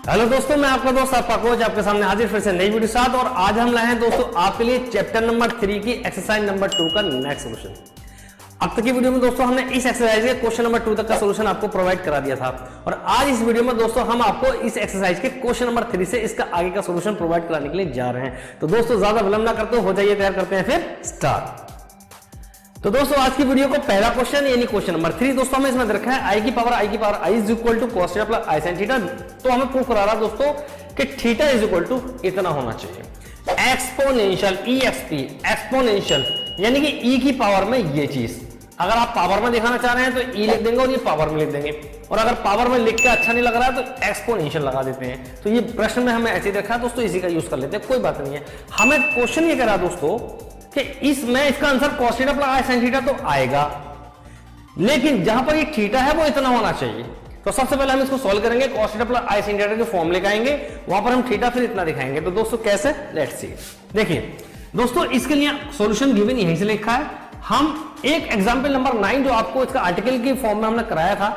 Hello दोस्तों, मैं आपका दोस्त आपका कोच आपके सामने हाजिर फिर से नई वीडियो साथ। और आज हम लाए हैं दोस्तों आपके लिए चैप्टर नंबर 3 की एक्सरसाइज नंबर 2 का नेक्स्ट सोल्यूशन। अब तक की वीडियो में दोस्तों हमने इस एक्सरसाइज के क्वेश्चन नंबर 2 तक का सोल्यूशन आपको प्रोवाइड करा दिया था, और आज इस वीडियो में दोस्तों हम आपको इस एक्सरसाइज के क्वेश्चन नंबर 3 से इसका आगे का सोल्यूशन प्रोवाइड कराने के लिए जा रहे हैं। तो दोस्तों ज्यादा विलंब ना करते हो जाइए तैयार, करते हैं फिर स्टार्ट। तो दोस्तों आज की वीडियो को पहला क्वेश्चन यानी क्वेश्चन नंबर 3 दोस्तों हमें इसमें रखा है आई की power i is equal to cos theta plus i sin theta. तो हमें प्रूव करा रहा दोस्तों कि थीटा इज इक्वल टू इतना होना चाहिए। एक्सपोनेंशियल EXP एक्सपोनेंशियल यानी कि ई की पावर में ये चीज, अगर आप पावर में दिखाना चाह रहे हैं तो ई लिख देंगे और ये पावर में लिख देंगे, और अगर पावर में लिख के अच्छा नहीं लग रहा है तो एक्सपोनेंशियल लगा देते हैं। तो ये प्रश्न में हमें ऐसे देखा है दोस्तों, इसी का यूज कर लेते हैं, कोई बात नहीं है। हमें क्वेश्चन ये करा दोस्तों कि इसमें इसका answer cos theta plus i sin theta तो आएगा, लेकिन जहां पर ये थीटा है वो इतना होना चाहिए। तो सबसे पहले हम इसको सॉल्व करेंगे, cos theta plus i sin theta के फॉर्म लेके आएंगे, वहां पर हम थीटा फिर इतना दिखाएंगे। तो दोस्तों कैसे, लेट्स सी। देखिए दोस्तों इसके लिए सॉल्यूशन गिवन यहीं से लिखा है। हम एक एग्जांपल नंबर 9 जो आपको इसका आर्टिकल की फॉर्म में हमने कराया था,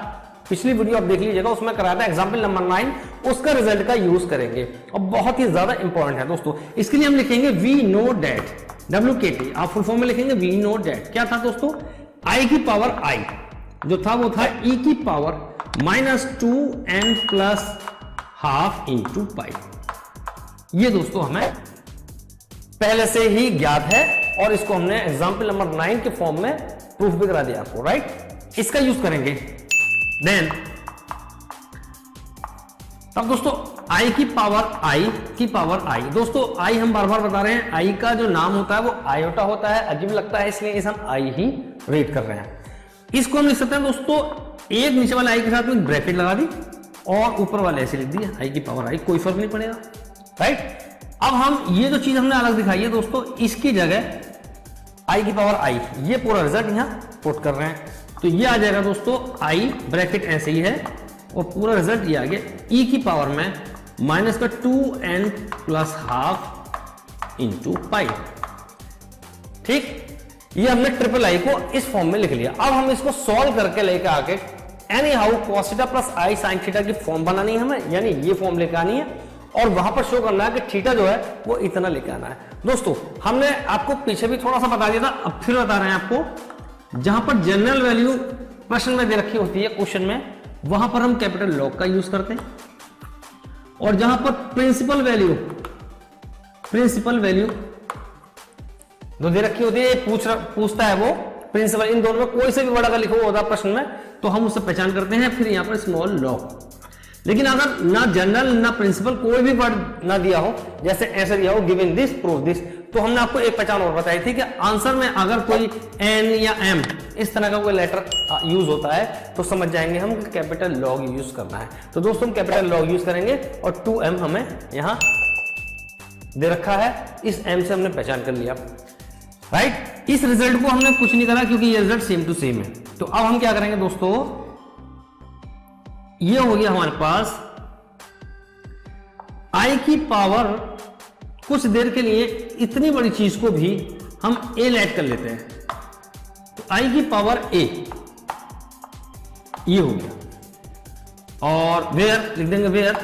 पिछली वीडियो आप देख लीजिएगा, उसमें कराया था एग्जांपल नंबर 9, उसका रिजल्ट का यूज करेंगे और बहुत ही ज्यादा इंपॉर्टेंट है दोस्तों। इसके लिए हम लिखेंगे वी नो डेट WKT, आप फुल फॉर्म में लिखेंगे वी नो डेट। क्या था दोस्तों, आई की पावर आई जो था वो था ई की power -2n plus half into पाई। ये दोस्तों हमें पहले से ही ज्ञात है और इसको हमने एग्जाम्पल नंबर 9 के फॉर्म में प्रूफ भी करा दिया आपको, राइट। इसका यूज करेंगे देन अब दोस्तों आई की पावर आई दोस्तों, आई हम बार बार बता रहे हैं, आई का जो नाम होता है वो आयोटा होता है, अजीब लगता है इसलिए इसे हम आई ही रीड कर रहे हैं। इसको हम लिख सकते हैं दोस्तों, एक नीचे वाले आई के साथ में ब्रैकेट लगा दी और ऊपर वाले ऐसे लिख दिया आई की पावर आई, कोई फर्क नहीं पड़ेगा, राइट। अब हम ये जो चीज हमने अलग दिखाई है दोस्तों, इसकी जगह आई की पावर आई, ये पूरा रिजल्ट यहां पुट कर रहे हैं। तो ये आ जाएगा दोस्तों आई ब्रैकेट ऐसे ही है और पूरा रिजल्ट ये आ गया ई की पावर में माइनस का 2n प्लस हाफ इंटू पाई। ठीक, ये हमने ट्रिपल आई को इस फॉर्म में लिख लिया। अब हम इसको सॉल्व करके लेकर आके any how cos theta plus i sin theta की फॉर्म बनानी है हमें, यानी ये फॉर्म लेकर आनी है और वहां पर शो करना है कि थीटा जो है वो इतना लेकर आना है। दोस्तों हमने आपको पीछे भी थोड़ा सा बता दिया था, अब फिर बता रहे हैं आपको। जहां पर जनरल वैल्यू प्रश्न में दे रखी होती है क्वेश्चन में, वहां पर हम कैपिटल लॉग का यूज करते हैं, और जहां पर प्रिंसिपल वैल्यू जो दे रखी होती है, पूछता है वो प्रिंसिपल, इन दोनों में कोई से भी बड़ा का लिखा हुआ होता है प्रश्न में, तो हम उससे पहचान करते हैं। फिर यहां पर स्मॉल लॉग। लेकिन अगर ना जनरल ना प्रिंसिपल कोई भी वर्ड ना दिया हो, जैसे ऐसे दिया हो गिवन दिस प्रूव दिस, तो हमने आपको एक पहचान और बताई थी कि आंसर में अगर कोई एन या एम इस तरह का कोई लेटर यूज होता है तो समझ जाएंगे हम कैपिटल लॉग यूज करना है। तो दोस्तों हम कैपिटल लॉग यूज करेंगे और 2m हमें यहां दे रखा है, इस m से हमने पहचान कर लिया, राइट। इस रिजल्ट को हमने कुछ नहीं करा क्योंकि ये रिजल्ट सेम टू सेम है। तो अब हम क्या करेंगे दोस्तों, ये हो गया हमारे पास आई की पावर, कुछ देर के लिए इतनी बड़ी चीज को भी हम a ऐड कर लेते हैं, तो आई की पावर a ये हो गया, और वेयर लिख देंगे, वेयर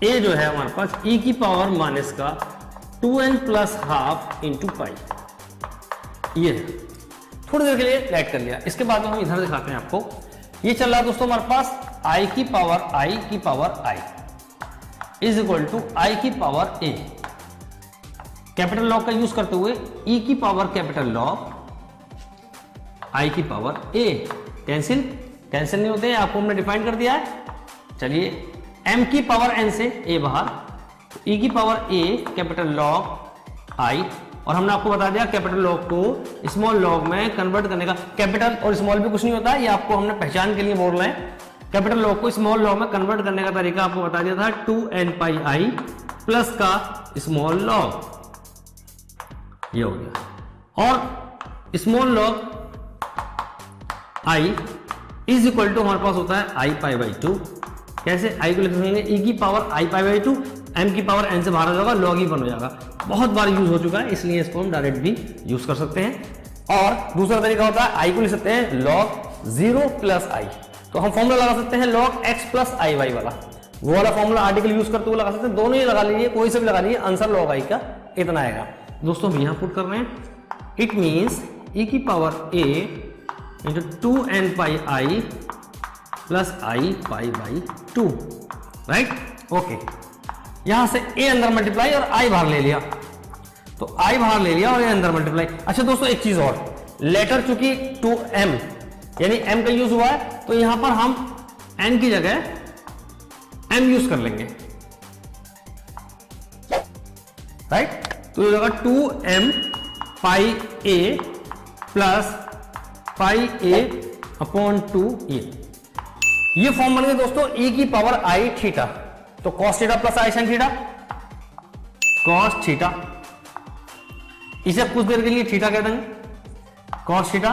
a जो है हमारे पास e की पावर माइनस का 2n प्लस हाफ इंटू पाई, ये थोड़ी देर के लिए ऐड कर लिया। इसके बाद में हम इधर दिखाते हैं आपको, ये चल रहा है दोस्तों हमारे पास आई की power i is equal to i की पावर ए, कैपिटल लॉग का यूज करते हुए ई की पावर कैपिटल लॉग आई की पावर ए, कैंसिल नहीं होते, आपको हमने डिफाइन कर दिया है। चलिए एम की पावर एन से ए बाहर, तो ई की power a capital log I, और हमने आपको बता दिया कैपिटल लॉग को स्मॉल लॉग में कन्वर्ट करने का, कैपिटल और स्मॉल भी कुछ नहीं होता, ये आपको हमने पहचान के लिए बोल रहे हैं। कैपिटल लॉग को स्मॉल लॉग में कन्वर्ट करने का तरीका आपको बता दिया था, 2n पाई आई प्लस का स्मॉल लॉग, ये हो गया, और small log i is equal to हमारे पास होता है आई पाई बाई 2। कैसे, आई को लिख देंगे ई की power i pi by 2, m की पावर एन से बाहर हो जाएगा, लॉग ही बन हो जाएगा। बहुत बार यूज हो चुका है इसलिए इसको हम डायरेक्ट भी यूज कर सकते हैं। और दूसरा तरीका होता है आई को लिख सकते हैं log 0 प्लस आई, तो हम फॉर्मूला लगा सकते हैं log x plus i Y वाला। वो वाला फॉर्मूला आर्टिकल यूज करते हुए लगा सकते हैं, दोनों ही लगा लीजिए, कोई से भी लगा लीजिए, आंसर लॉग आई का इतना आएगा। दोस्तों हम यहां पुट कर रहे हैं, इट मीन्स e की power a into 2n pi i plus I pi by 2, right. Okay, यहां से a अंदर मल्टीप्लाई और i बाहर ले लिया, तो i बाहर ले लिया और a अंदर मल्टीप्लाई। अच्छा दोस्तों एक चीज और, लेटर चूंकि 2m यानी m का यूज हुआ है, तो यहां पर हम n की जगह m यूज कर लेंगे, राइट। तो ये होगा 2m pi a plus pi a upon 2a। ये फॉर्म बन गया दोस्तों e की पावर i थीटा, तो cos theta plus i sin theta, cos theta, इसे कुछ देर के लिए थीटा कह देंगे, cos theta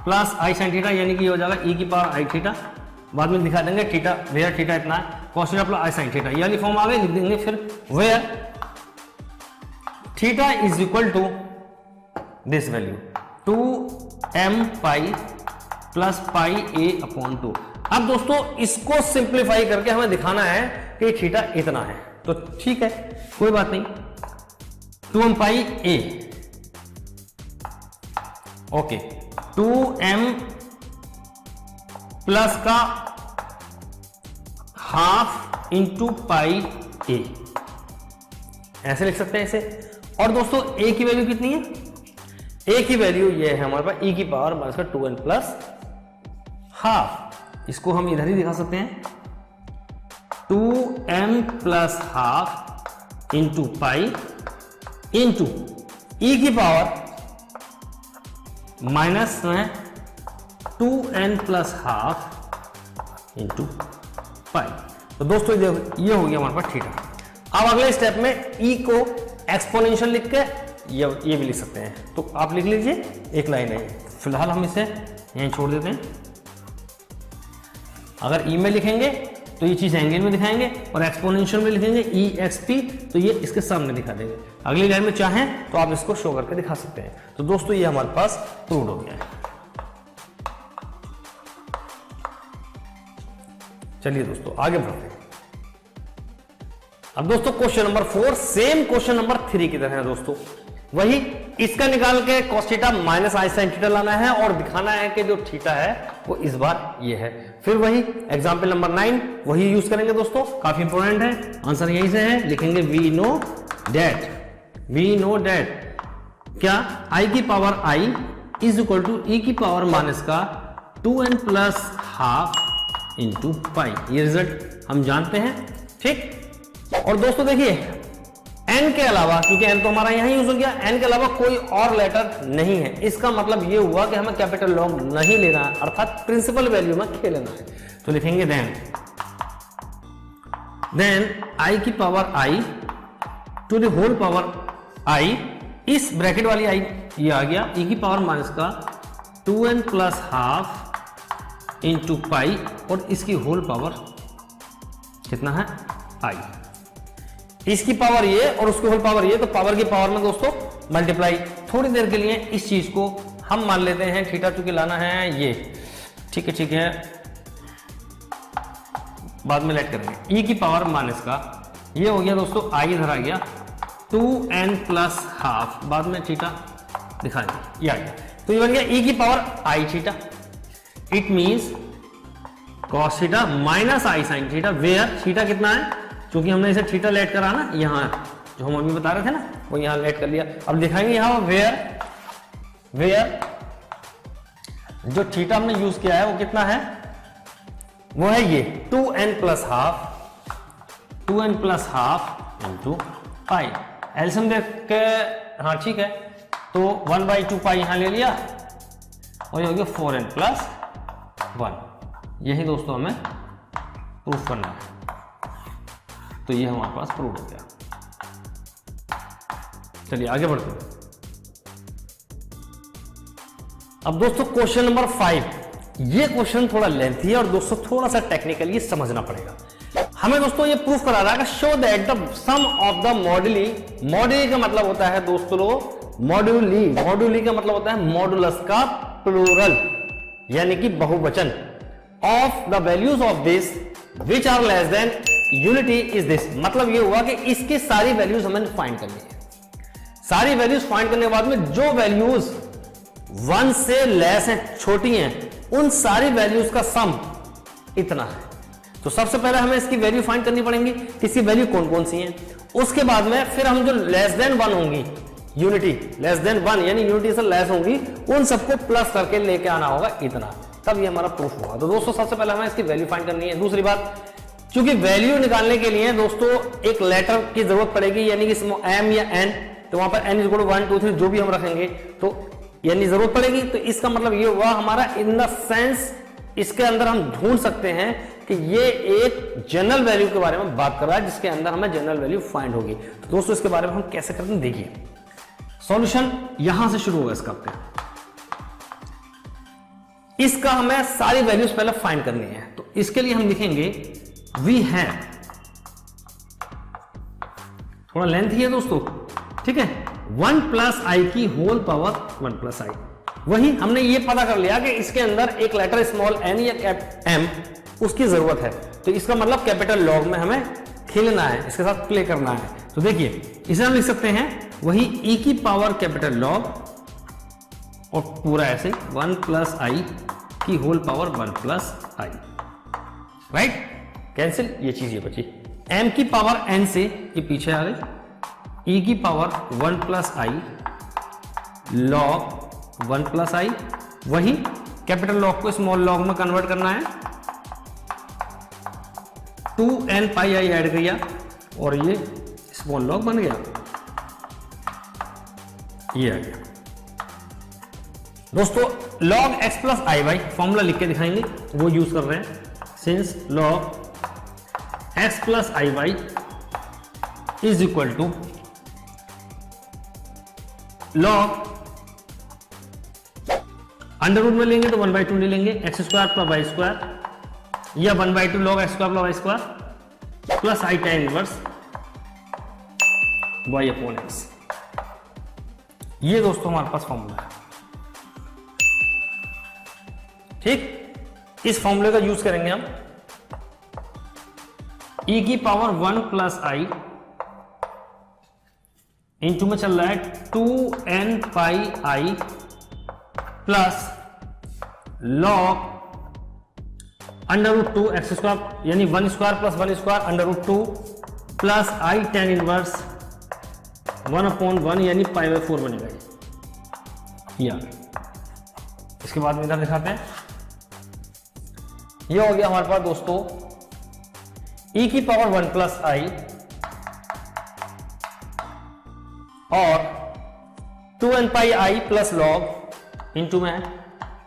plus i sin theta, यानी कि ये हो जाएगा e की पावर i थीटा, बाद में दिखा देंगे थीटा, वेयर थीटा इतना है, cos theta plus i sin theta, ये वाली फॉर्म आ गई, लिख देंगे फिर where theta is equal to this value 2m pi plus pi a upon 2। अब दोस्तों इसको सिंप्लीफाई करके हमें दिखाना है कि थीटा इतना है, तो ठीक है कोई बात नहीं, 2m pi a, okay, 2m plus का हाफ इंटू पाई a, ऐसे लिख सकते हैं इसे। और दोस्तों a की वैल्यू कितनी है, a की वैल्यू ये है हमारे पास e की पावर माइनस का 2n प्लस हाफ, इसको हम इधर ही दिखा सकते हैं, 2m plus half into pi into e की पावर माइनस में 2n प्लस हाफ इंटू पाई। तो दोस्तों ये हो गया हमारे पास थीटा। अब अगले स्टेप में e को एक्सपोनेंशियल लिख के ये भी लिख सकते हैं, तो आप लिख लीजिए, एक लाइन है, फिलहाल हम इसे यहीं छोड़ देते हैं। अगर ई में लिखेंगे तो ये चीज एंगल में दिखाएंगे, और एक्सपोनेंशियल में लिखेंगे ई एक्स पी, तो ये इसके सामने दिखा देंगे। अगली लाइन में चाहें तो आप इसको शो करके दिखा सकते हैं। तो दोस्तों ये हमारे पास प्रूव हो गया है। चलिए दोस्तों आगे बढ़ते हैं। अब दोस्तों question number 4 same question number 3 की तरह है दोस्तों, वही इसका निकाल के cos थीटा माइनस आई साइन थीटा लाना है और दिखाना है कि जो थीटा है वो इस बार ये है। फिर वही एग्जांपल नंबर 9 वही यूज करेंगे दोस्तों, काफी इंपॉर्टेंट है, आंसर यहीं से है, लिखेंगे वी नो डेट क्या i की power i is equal to e की पावर माइनस का 2n प्लस हाफ इंटू पाई। ये रिजल्ट हम जानते हैं, ठीक। और दोस्तों देखिए n के अलावा, क्योंकि n तो हमारा यहां यूज हो गया, n के अलावा कोई और लेटर नहीं है, इसका मतलब ये हुआ कि हमें कैपिटल लॉन्ग नहीं लेना है, अर्थात प्रिंसिपल वैल्यू में खेलना है। तो लिखेंगे देन i की power i to the whole power i, इस ब्रैकेट वाली i ये आ गया, e की पावर माइनस का 2n प्लस हाफ इंटू पाई, और इसकी होल पावर कितना है i, इसकी पावर ये और उसकी होल पावर ये, तो पावर की पावर में दोस्तों मल्टीप्लाई। थोड़ी देर के लिए इस चीज को हम मान लेते हैं थीटा, चूंकि लाना है ये, ठीक है, बाद में लेट करेंगे। e की पावर माइनस का ये हो गया दोस्तों, i इधर आ गया, 2n प्लस हाफ, बाद में थीटा दिखाएंगे, ये आ गया, तो ये बन गया e की power i theta. It means cos theta minus i sin theta, where theta कितना है, क्योंकि हमने इसे थीटा लेट करा ना, यहाँ जो हम अभी बता रहे थे ना, वो यहाँ लेट कर लिया। अब दिखाएंगे यहाँ वेयर जो थीटा हमने यूज किया है वो कितना है, वो है ये 2n plus half into pi. एल्सियम देख के, हाँ ठीक है, तो 1/2 पाई यहाँ ले लिया, और ये हो गया 4n प्लस 1। यही दोस्तों हमें प्रूफ करना है, तो ये हमारे पास प्रूव हो गया। चलिए आगे बढ़ते हैं। अब दोस्तों क्वेश्चन नंबर 5, ये क्वेश्चन थोड़ा लेंथी है और दोस्तों थोड़ा सा टेक्निकल ये समझना पड़ेगा। हमें दोस्तों ये प्रूफ करा रहा है कि show that the sum of the moduli का मतलब होता है दोस्तों मॉड्यूली का मतलब होता है मॉडुलस का प्लूरल, यानी कि बहुवचन, of the values of this which are less than unity is this, मतलब ये हुआ कि इसकी सारी वैल्यूज हमें फाइंड करनी है। सारी वैल्यूज फाइंड करने के बाद में जो वैल्यूज 1 से लेस है, छोटी हैं, उन सारी वैल्यूज का सम इतना है। तो सबसे पहले हमें इसकी वैल्यू फाइंड करनी पड़ेगी, इसकी वैल्यू कौन कौन सी हैं। उसके बाद में फिर हम जो लेस देन 1 होंगी, यूनिटी लेस देन 1 यानी यूनिटी से लेस होंगी, उन सबको प्लस करके लेके आना होगा इतना, तब ये हमारा प्रूफ होगा। तो दोस्तों सबसे पहले हमें इसकी वैल्यू फाइंड करनी है। दूसरी बात, क्योंकि वैल्यू निकालने के लिए दोस्तों एक लेटर की जरूरत पड़ेगी, यानी कि एम या एन, तो वहां पर एन इज इक्वल टू 1 2 3 जो भी हम रखेंगे तो यानी जरूरत पड़ेगी। तो इसका मतलब ये हुआ हमारा इन द सेंस, इसके अंदर हम ढूंढ सकते हैं कि ये एक जनरल वैल्यू के बारे में बात कर रहा है, जिसके अंदर हमें जनरल वैल्यू फाइंड होगी। तो दोस्तों इसके बारे में हम कैसे करते हैं देखिए। सॉल्यूशन यहां से शुरू होगा इसका। इसका हमें सारी वैल्यूज पहले फाइंड करनी है, तो इसके लिए हम लिखेंगे वी हैव, थोड़ा लेंथ ही है दोस्तों, ठीक है, 1 प्लस आई की होल पावर 1 प्लस आई। वही हमने ये पता कर लिया कि इसके अंदर एक लेटर स्मॉल एन या एम उसकी जरूरत है, तो इसका मतलब कैपिटल लॉग में हमें खेलना है, इसके साथ प्ले करना है। तो देखिए इसे हम लिख सकते हैं वही ई की पावर कैपिटल लॉग और पूरा ऐसे 1 प्लस आई की होल पावर 1 प्लस आई, राइट, कैंसिल, ये चीज ये बची। एम की पावर एन से ये पीछे आ गई, ई की power 1 plus i log 1 plus i, वही कैपिटल लॉग को स्मॉल लॉग में कन्वर्ट करना है, 2n पाई आई ऐड किया और ये स्मॉल लॉग बन गया, ये आ गया। दोस्तों log x plus i y formula लिख के दिखाएंगे, वो यूज कर रहे हैं, since log x plus i y is equal to log under root में लेंगे तो 1/2 ले लेंगे, x square plus y square, या 1/2 log x square plus y square plus i tan inverse y upon x। ये दोस्तों हमारे पास फॉर्मूला है, ठीक। इस फॉर्मूले का यूज करेंगे हम, e की पावर 1 प्लस आई इंटू में चल रहा है 2n pi i plus log under root 2 x square यानी 1 square plus 1 square under root 2 plus i tan inverse 1/1 यानी π/4 बनेगा ये। इसके बाद में इधर दिखाते हैं, ये हो गया हमारे पास दोस्तों e की पावर 1 प्लस आई और 2n pi i plus log into में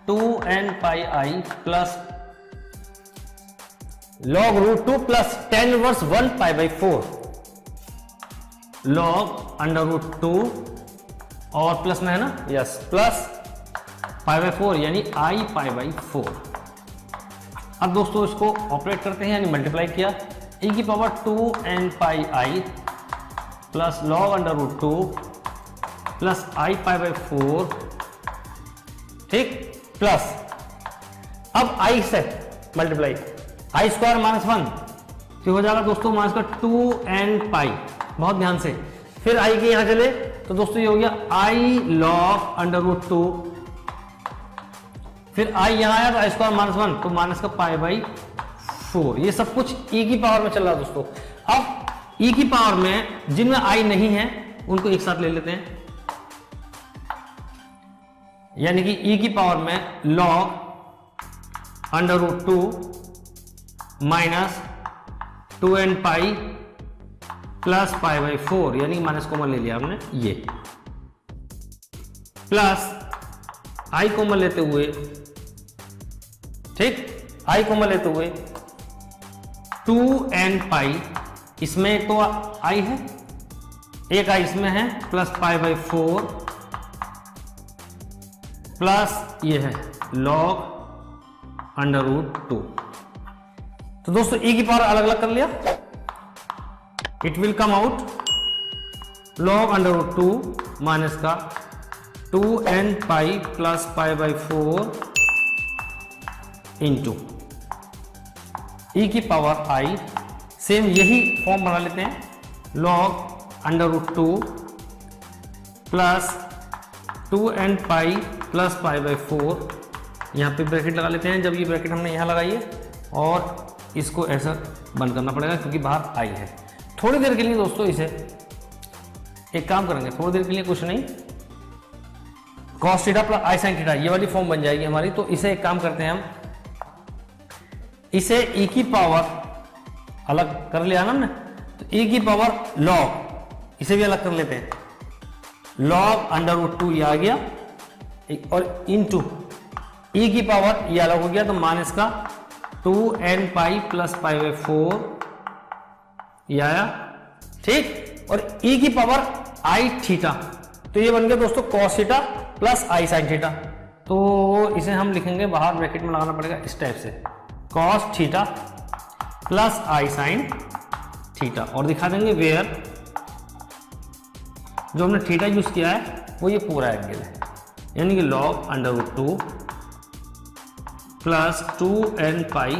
2n pi i plus log root 2 plus tan inverse 1 π/4 log under root 2 और प्लस में है ना, यस, प्लस π/4 यानी i π/4। अब दोस्तों इसको ऑपरेट करते हैं, यानी मल्टीप्लाई किया, e की power 2n pi i plus log under root 2 plus i π/4, ठीक, प्लस अब i से मल्टीप्लाई, आई स्क्वायर माइनस 1 तो हो जाएगा दोस्तों माइनस का 2n पाई, बहुत ध्यान से, फिर i के यहां चले तो दोस्तों ये हो गया i लॉग अंडर रूट 2, फिर i यहां आया तो आई स्क्वायर माइनस 1 तो माइनस का π/4। ये सब कुछ e की पावर में चल रहा है दोस्तों। अब e की पावर में जिनमें i नहीं है उनको एक साथ ले लेते हैं, यानी कि e की पावर में log under root 2 minus 2n pi plus π/4 यानी माइनस कॉमन ले लिया हमने, ये प्लस i कॉमन लेते हुए, ठीक, i कॉमन लेते हुए 2n पाई, इसमें एक तो i है, एक i इसमें है, प्लस π/4 प्लस ये है log अंडर रूट 2। तो दोस्तों e की पावर अलग अलग कर लिया, it will come out log under root 2 minus का 2n pi plus π/4 into e की पावर i सेम यही फॉर्म बना लेते हैं, log √2 plus 2n pi plus pi by 4, यहाँ पे ब्रैकेट लगा लेते हैं। जब ये ब्रैकेट हमने यहाँ लगाई है और इसको ऐसा बंद करना पड़ेगा क्योंकि बाहर आई है। थोड़ी देर के लिए दोस्तों इसे एक काम करेंगे, थोड़ी देर के लिए कुछ नहीं, cos theta plus i sine theta ये वाली फॉर्म बन जाएगी हमारी। तो इसे एक काम करते हैं हम, इसे e की पावर अलग कर लिया ना हमने, तो e की पावर log इसे भी अलग कर लेते हैं, log √2 ये आ गया और इनटू e की पावर ये अलग हो गया, तो मान इसका 2n pi plus pi by 4 ये आया, ठीक। और e की पावर आई थीटा, तो ये बन गया दोस्तों cos theta plus i sine theta. तो इसे हम लिखेंगे, बाहर ब्रैकेट में लगाना पड़ेगा इस टाइप से, cos theta plus i sine theta, और दिखा देंगे वेयर जो हमने थीटा यूज किया है वो ये पूरा एंगल है, यानी कि log √2 plus 2n pi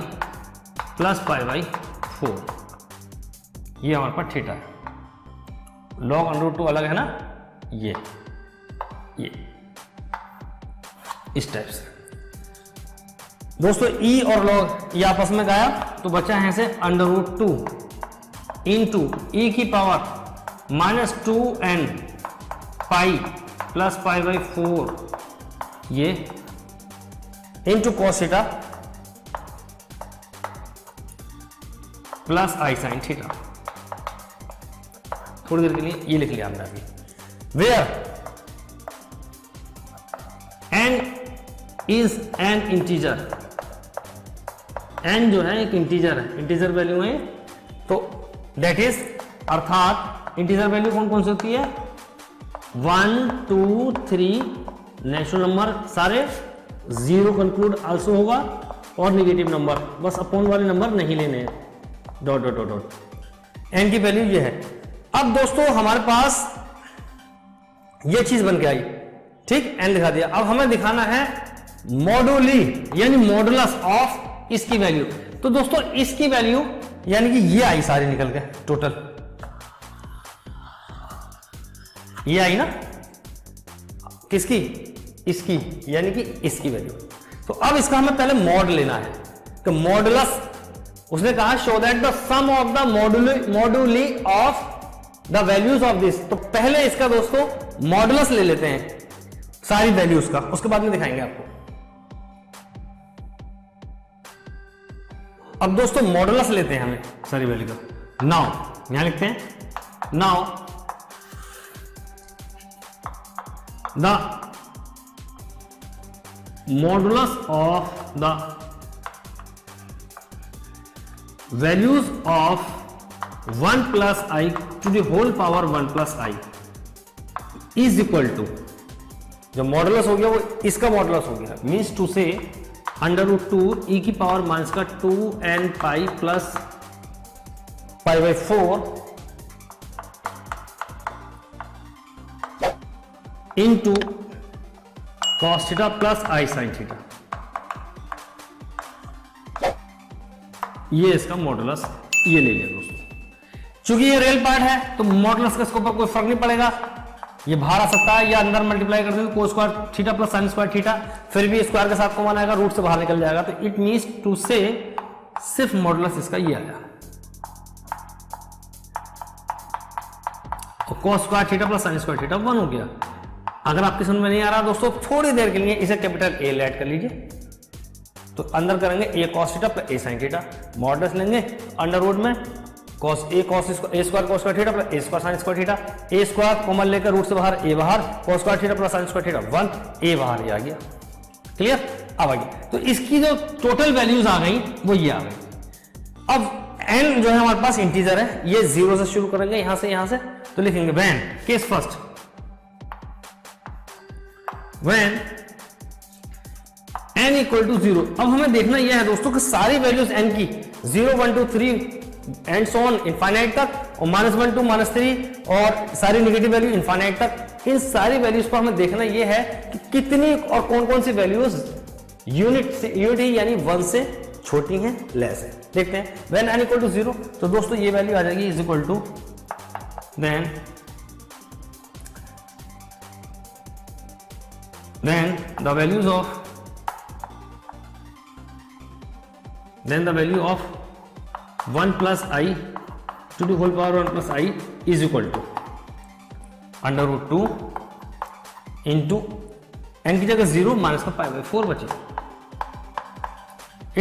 plus pi by 4, ये हमारे पास थीटा है। log √2 अलग है ना, ये इस टाइप से दोस्तों। e और log ये आपस में गायब, तो बचा है से √2 इंटू e की power minus 2n pi plus pi by 4 ये into cos theta plus i sine theta. थोड़ी देर के लिए ये लिख लिया हमने अभी, where n is an integer, n जो है एक इंटीजर है, इंटीजर वैल्यू है, तो दैट इज अर्थात इंटीजर वैल्यू कौन कौन सी होती है, 1 2 3 नेचुरल नंबर सारे, 0 कंक्लूड आल्सो होगा, और नेगेटिव नंबर, बस अपोन वाले नंबर नहीं लेने हैं, dot dot dot dot. N की वैल्यू ये है। अब दोस्तों हमारे पास ये चीज बन के आई, ठीक, एन दिखा दिया। अब हमें दिखाना है मॉडुली यानी मॉडुलस ऑफ इसकी वैल्यू। तो दोस्तों इसकी वैल्यू यानी कि ये आई सारी निकल के टोटल, ये आई ना किसकी, इसकी, यानी कि इसकी वैल्यू। तो अब इसका हमें पहले मॉड लेना है, तो मॉडुलस उसने कहा show that the sum of the moduli of the values of this. तो पहले इसका दोस्तों मॉडुलस ले लेते हैं सारी वैल्यूज का, उसके बाद में दिखाएंगे आपको। अब दोस्तों मॉडुलस लेते हैं हमें सारी वैल्यू का। नाउ यहां लिखते हैं, now the modulus of the values of 1 plus i to the whole power 1 plus i is equal to, जो मॉडुलस हो गया वो इसका मॉडुलस हो गया, मीन्स टू से √2 e की पावर माइनस का 2n pi plus pi by 4 into cos theta plus i sine theta, ये इसका मॉडुलस ये ले लिया दोस्तों। चूंकि ये रियल पार्ट है तो मॉडुलस का इसके ऊपर कोई फर्क नहीं पड़ेगा, ये बाहर आ सकता है या अंदर मल्टीप्लाई कर देंगे cos square theta plus sine square theta, फिर भी स्क्वायर के साथ कॉमन आएगा, रूट से बाहर निकल जाएगा। तो इट मींस टू से सिर्फ मॉडुलस इसका ये आया, तो cos square theta plus sine square theta 1 हो गया। अगर आपकी समझ में नहीं आ रहा दोस्तों, थोड़ी देर के लिए इसे कैपिटल ए ऐड कर लीजिए, तो अंदर करेंगे a cos theta plus a sine theta, modulus लेंगे अंडर रूट में cos a square cos square theta plus a square sine square theta, a square common लेकर रूट से बाहर ए बाहर, cos square theta plus sine square theta 1, a बाहर ये आ गया। Clear, अब आ गया। तो इसकी जो टोटल वैल्यूज आ गई वो ये आ गई। अब n जो है हमारे पास इंटीजर है, ये 0 से शुरू करेंगे, यहां से, तो लिखेंगे when, case first, when n equal to 0। अब हमें देखना यह है दोस्तों कि सारी वैल्यूज n की 0 1 2 3 एंड सो ऑन इनफाइनाइट तक, और -1 2 -3 और सारी नेगेटिव वैल्यू इनफाइनाइट तक, इन सारी वैल्यूज को हमें देखना यह है कि कितनी और कौन कौन सी वैल्यूज यूनिट यानी 1 से छोटी हैं, लेस है। देखते हैं। व्हेन n इक्वल टू 0, तो दोस्तों ये वैल्यू आ जाएगी is equal to then the values of then the value of 1 plus I to the whole power 1 plus I is equal to under root 2 into n की जगह 0 minus का पाई by 4 बचे।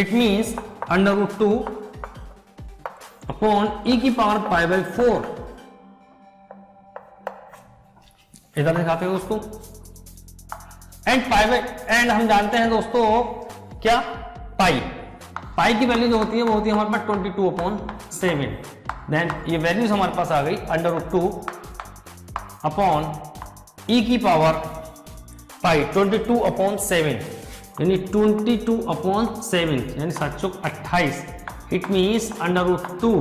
It means under root 2 upon e की power pi by 4। इधर दिखाते हो उसको and pi by and हम जानते हैं दोस्तों क्या पाई की वैल्यू जो होती है वो होती है हमारे पास 22/7। देन ये वैल्यूज हमारे पास आ गई अंडर रूट 2 अपॉन e की पावर पाई 22/7 यानी 22/7 यानी 7 चौक 28। इट मीन्स अंडर रूट 2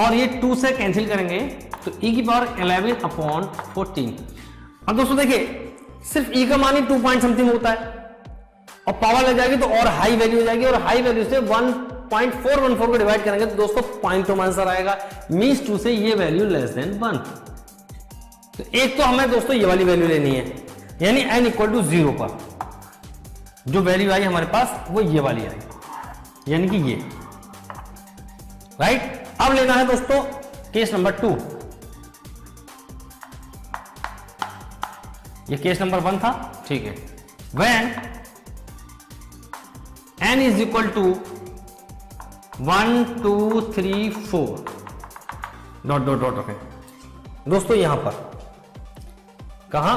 और ये 2 से कैंसिल करेंगे तो e की पावर 11/14। अब दोस्तों देखिए सिर्फ e का मान ही 2 पॉइंट समथिंग होता है और पावर लग जाएगी तो और हाई वैल्यू हो जाएगी और हाई वैल्यू से 1.414 को डिवाइड करेंगे तो दोस्तों पॉइंट तो आंसर आएगा। मीन्स 2 से ये वैल्यू लेस देन 1। तो एक तो हमें दोस्तों ये वाली वैल्यू लेनी है यानी n इक्वल टू 0 पर जो वैल्यू आई हमारे पास वो ये वाली आई यानी कि ये राइट। अब लेना है दोस्तों केस नंबर 2। ये केस नंबर 1 था, ठीक है। When n is equal to 1 2 3 4 dot dot dot रखें दोस्तों यहां पर, कहां,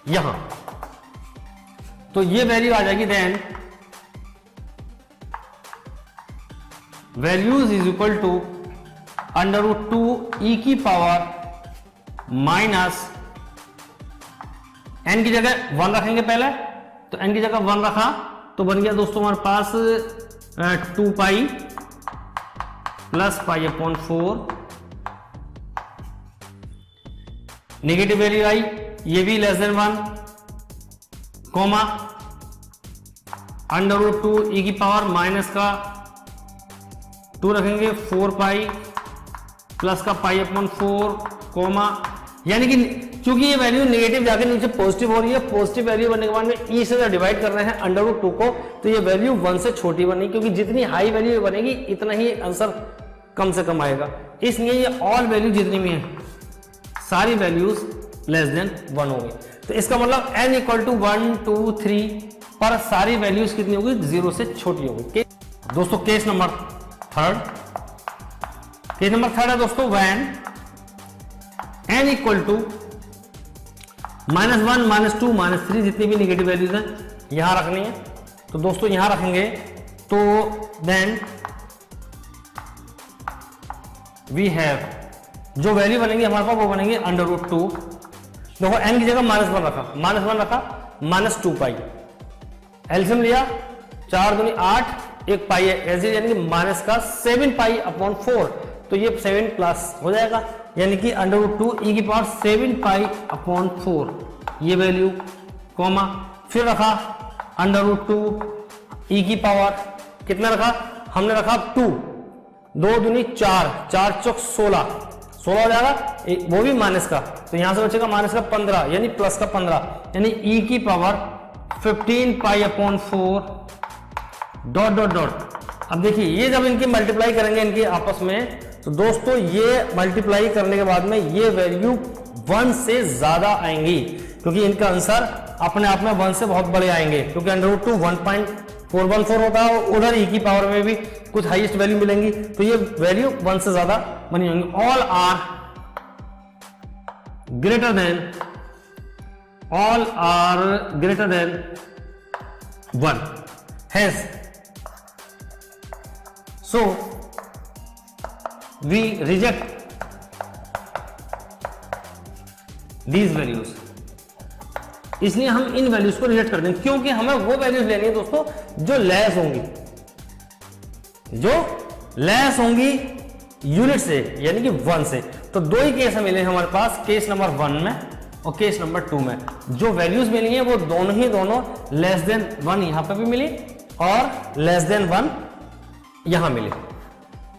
यहां। तो ये वैल्यू आ जाएगी then values is equal to under root 2 e की पावर माइनस n की जगह 1 रखेंगे पहले, तो n की जगह 1 रखा तो बन गया दोस्तों हमारे पास 2 pi plus pi upon 4। Negative value आई ये भी less than 1 comma under root 2 e की पावर माइनस का 2 रखेंगे 4 पाई प्लस का पाई अपॉन 4 कोमा, यानी कि क्योंकि ये वैल्यू नेगेटिव जाकर नीचे पॉजिटिव हो रही है, पॉजिटिव वैल्यू बनने के बाद में e से डिवाइड कर रहे हैं अंडर रूट 2 को, तो ये वैल्यू 1 से छोटी बनी क्योंकि जितनी हाई वैल्यू बनेगी इतना ही आंसर कम से कम आएगा। इसलिए ये ऑल वैल्यू जितनी भी है सारी वैल्यूज लेस देन 1 होगी। तो इसका मतलब n इक्वल टू 1 2 3 पर सारी वैल्यूज कितनी होगी 0 से छोटी होगी। दोस्तों केस नंबर 3 है दोस्तों व्हेन n इक्वल टू -1 -2 -3 जितनी भी नेगेटिव वैल्यूज हैं यहां रखनी है। तो दोस्तों यहां रखेंगे तो देन वी हैव जो वैल्यू बनेंगी हमारे पास वो बनेंगे अंडर रूट 2। देखो n की जगह -1 रखा, -1 रखा -2 पाई, एलसीएम लिया 4 दूनी 8 1 पाई है ऐसे यानी कि माइनस का 7 पाई अपॉन 4, तो ये 7 प्लस हो जाएगा यानी कि अंडर रूट 2 e की पावर 7 पाई अपॉन 4 ये वैल्यू कॉमा, फिर रखा अंडर रूट 2 e की पावर कितना रखा हमने रखा 2 2 दूनी 4 4 चौक 16 हो जाएगा वो भी माइनस का, तो यहां से बचेगा माइनस का 15 यानी प्लस का 15 यानी e की पावर 15 पाई अपॉन 4 डॉट डॉट डॉट। अब देखिए ये जब इनकी मल्टीप्लाई करेंगे इनकी आपस में तो दोस्तों ये मल्टीप्लाई करने के बाद में ये वैल्यू 1 से ज्यादा आएंगी क्योंकि इनका आंसर अपने आप में 1 से बहुत बड़े आएंगे क्योंकि अंडर रूट 2 1.414 होता है और उधर e की पावर में भी कुछ हाईएस्ट वैल्यू मिलेंगी, तो ये वैल्यू 1 से ज्यादा बनी होंगी। All are greater than 1 has, so we reject these values। इसलिए हम इन वैल्यूज को रिजेक्ट कर देंगे क्योंकि हमें वो वैल्यूज लेनी है दोस्तों जो लेस होंगी यूनिट से यानी कि 1 से। तो दो ही केस मिले हमारे पास, केस नंबर 1 में और केस नंबर 2 में। जो वैल्यूज मिली है वो दोनों लेस देन 1 यहां पे भी मिली और लेस देन 1 यहां मिले।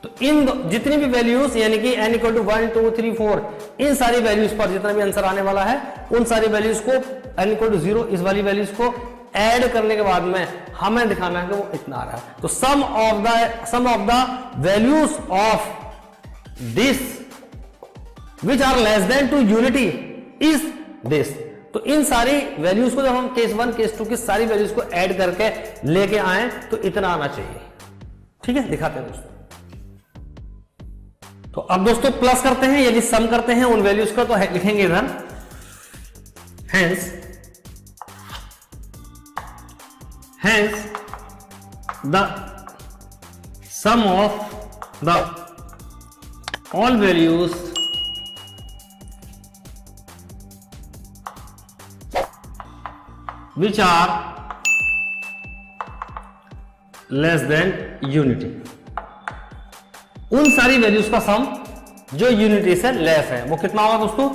तो इन जितनी भी वैल्यूज यानी कि n इक्वल टू 1 2 3 4 इन सारी वैल्यूज पर जितना भी आंसर आने वाला है उन सारी वैल्यूज को n इक्वल टू 0 इस वाली वैल्यूज को ऐड करने के बाद में हमें दिखाना है कि वो इतना आ रहा है। तो sum of the values of this which are less than to unity is this. तो इन सारी वैल्यूज को जब हम केस 1 केस 2 की सारी वैल्यूज को ऐड करके लेके आए तो इतना आना चाहिए। ठीक है, दिखाते हैं दोस्तों। तो अब दोस्तों प्लस करते हैं यदि सम करते हैं उन वैल्यूज का तो लिखेंगे इधर hence the sum of the all values which are less than unity, उन सारी वैल्यूज का सम जो यूनिटी से लेस है वो कितना होगा दोस्तों,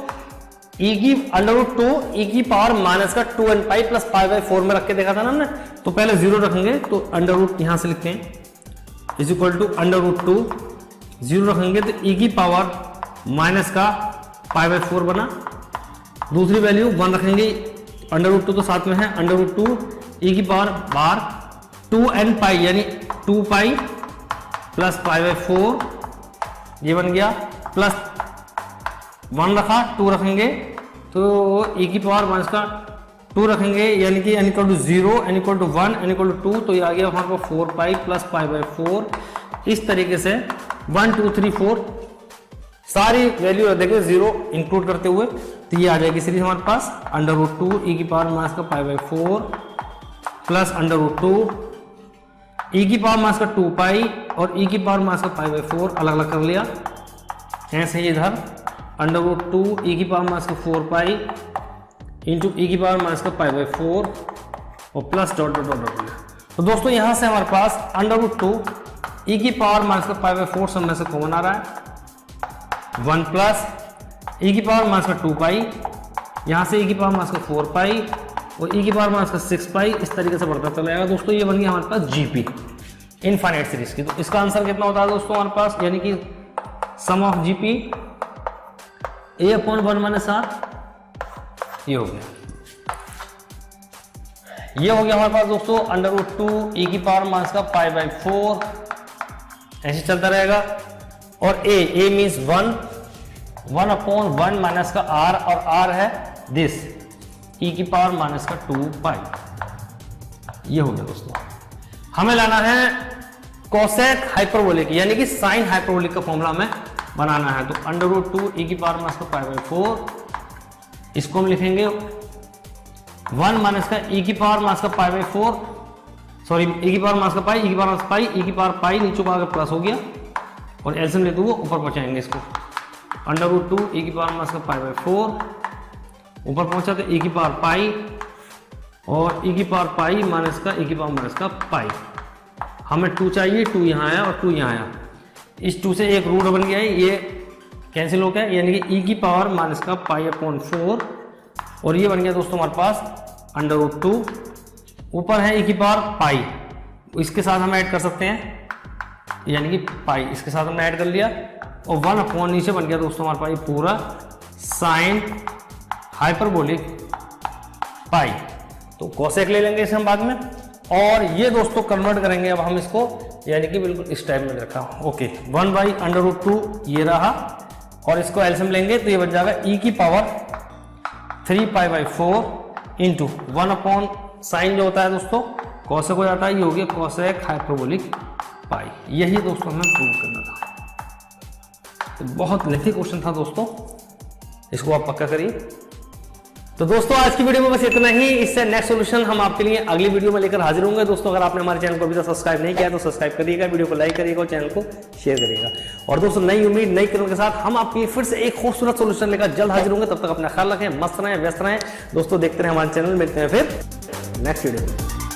e की √2 e की पावर माइनस का 2n pi plus pi by 4 में रख के देखा था ना हमने। तो पहले 0 रखेंगे तो √ यहां से लिखते हैं इज इक्वल टू √2 0 रखेंगे तो e की पावर माइनस का पाई बाई 4 बना। दूसरी वैल्यू 1 रखेंगे √2 तो साथ में है √2 e की पावर बार 2n पाई यानी 2 पाई प्लस पाई बाई 4 ये बन गया, प्लस 1 रखा 2 रखेंगे तो e की पावर माइनस का 2 रखेंगे यानी कि n equal to 0 n equal to 1 n equal to 2 तो ये आ गया वहां पर 4 पाई प्लस पाई बाई 4। इस तरीके से 1 2 3 4 सारी वैल्यू देखिए 0 इंक्लूड करते हुए तो ये आ जाएगी सीरीज हमारे पास √2 e की पावर माइनस का पाई बाई 4 प्लस √2 e की पावर माइनस का 2 पाई और e की पावर माइनस का पाई बाई 4 अलग अलग कर लिया। ऐसे ही इधर √2 e की पावर माइनस का 4 पाई इंटू e की पावर माइनस का पाई बाई 4 और plus dot dot dot dot. तो दोस्तों यहां से हमारे पास √2 e की पावर माइनस का पाई बाई 4 सब में से कॉमन आ रहा है 1 प्लस e की पावर माइनस का 2 पाई यहां से e की पावर माइनस का 4 पाई और e की पावर माइनस का 6 पाई इस तरीके से बढ़ता चला जाएगा। दोस्तों ये बन गया हमारे पास जीपी इनफाइनाइट सीरीज की। तो इसका आंसर कितना होता है दोस्तों हमारे पास, यानी कि sum of GP a/1 minus r ये हो गया। ये हो गया हमारे पास दोस्तों √2 e की पावर माइनस का पाई बाई 4 ऐसे चलता रहेगा। और a मीन्स 1/1 माइनस का r और r है दिस e की पावर माइनस का 2 पाई। ये हो गया दोस्तों। हमें लाना है कोसेक हाइपरबोलिक यानी कि साइन हाइपरबोलिक का फॉर्मूला हमें बनाना है। तो √2 e की पावर माइनस का पाई बाई 4 इसको हम लिखेंगे 1 माइनस का e की पावर माइनस का पाई बाई 4 सॉरी e की पावर माइनस का पाई e की पावर माइनस पाई e की पावर पाई नीचे का प्लस हो गया और एलसीएम लेते हुए ऊपर पहुंचाएंगे इसको √2 e की पावर माइनस का पाई बाई 4 ऊपर पहुंचा तो e की पावर पाई और e की पावर पाई माइनस का e की पावर माइनस का पाई। हमें 2 चाहिए, 2 यहाँ आया और 2 यहाँ आया, इस 2 से एक रूट बन गया है, ये कैंसिल हो गया यानी कि e की पावर माइनस का π/4 और ये बन गया दोस्तों हमारे पास √2 ऊपर है e की पावर पाई, इसके साथ हम ऐड कर सकते हैं यानी कि पाई इसके साथ हमने ऐड कर लिया और 1 नीचे बन गया दोस्तों हमारे पास पूरा साइन हाइपरबोलिक पाई। तो कोसेक ले लेंगे इसे हम बाद में और ये दोस्तों कन्वर्ट करेंगे अब हम इसको यानी कि बिल्कुल इस टाइप में रखा ओके 1/√2 ये रहा और इसको एलसीएम लेंगे तो ये बन जाएगा e की पावर 3π/4 इंटू 1 साइन जो होता है दोस्तों कोसेक हो जाता है, ये हो गया कोसेक हाइपरबोलिक पाई। यही दोस्तों हमें प्रूव करना था। तो बहुत लेंथी क्वेश्चन था दोस्तों, इसको आप पक्का करिए। तो दोस्तों आज की वीडियो में बस इतना ही। इससे नेक्स्ट सॉल्यूशन हम आपके लिए अगली वीडियो में लेकर हाजिर होंगे। दोस्तों अगर आपने हमारे चैनल को अभी तक सब्सक्राइब नहीं किया तो सब्सक्राइब करिएगा, वीडियो को लाइक करिएगा और चैनल को शेयर करिएगा। और दोस्तों नई उम्मीद नई किरण के साथ हम आपके लिए फिर से एक खूबसूरत सॉल्यूशन लेकर जल्द हाजिर होंगे। तब तक अपना ख्याल रखें, मस्त रहें, व्यस्त रहें। दोस्तों देखते रहें हमारे चैनल, मिलते हैं फिर नेक्स्ट वीडियो में।